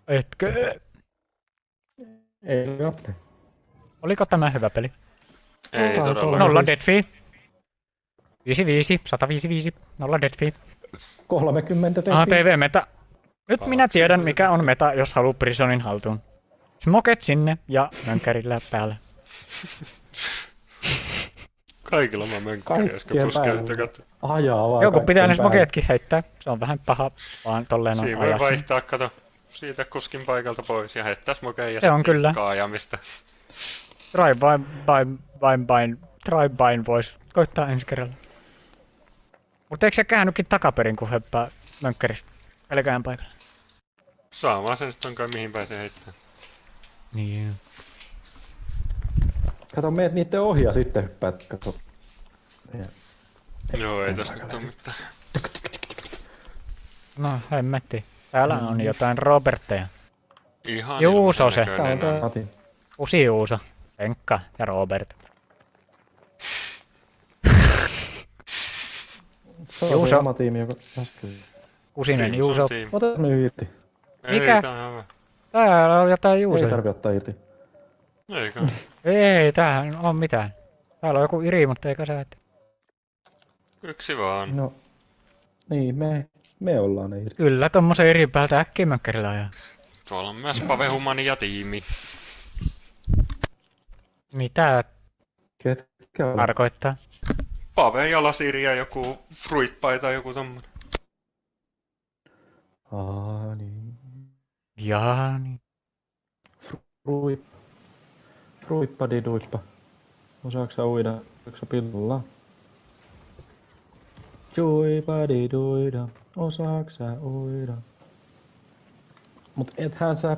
Etkö? Ei otte. Oliko tämä hyvä peli? Ei Ollaan todella. Nolla dead fee. 5-5, 155, nolla dead fee. 30 Aha, tehtiin. TV-meta. Nyt minä Kaksi tiedän työtä. mikä on meta, jos haluaa Prisonin haltuun. Smoket sinne ja mönkärillä päälle. Kaikilla mä mönkkärin äsken Kaikkien puskelit päällä. joka... Ajaa vaan Joku pitää ne kaikkien päälle. smoketkin heittää. Se on vähän paha, vaan tolleen on Siinä voi ajassa. vaihtaa, kato, siitä kuskin paikalta pois ja heittää smokeen ja Se on sitten kyllä. kaajamista. Drive-byn voisi koittaa ensi kerralla. Mutta eikö se käännykin takaperin, kun höppää mönkkäristä pelkään paikalla? Saamaan sen sitten kai mihin pääsee heittämään. Niin. Kato, meet niitten ohi ja sitten hyppäät, kato. Ja Joo, ei tästä nyt oo mitään. No, hemmetti. Täällä on jotain Robertteja. Ihan Juuso ilman se. näköinen tää on on. Mati. Usi Juuso, Henkka ja Robert. Se on Juuso. se sama tiimi, joka äsken. Kusinen Juuso. Team. Ota nyt irti. Mikä? Ei, tää on hyvä. Täällä on jotain Ei Juusoja. tarvi ottaa irti. Eikö? Ei, tämähän on mitään. Täällä on joku Iri, mutta eikä sä et. Yksi vaan. No. Niin, me ollaan ne irti. Kyllä, tommosen Irin päältä äkkiä mönkkärillä ajaa. Tuolla on myös Pavehumani ja tiimi. Mitä Ketkä on? tarkoittaa? Pave ja Lasiri ja joku Fruitpai tai joku tommonen. Niin. Jaa, niin. Ruippadiduippa. Osaatko sä uida? Osaatko sä pillulla? Juipadiduida. Osaatko sä uida? Mut ethän sä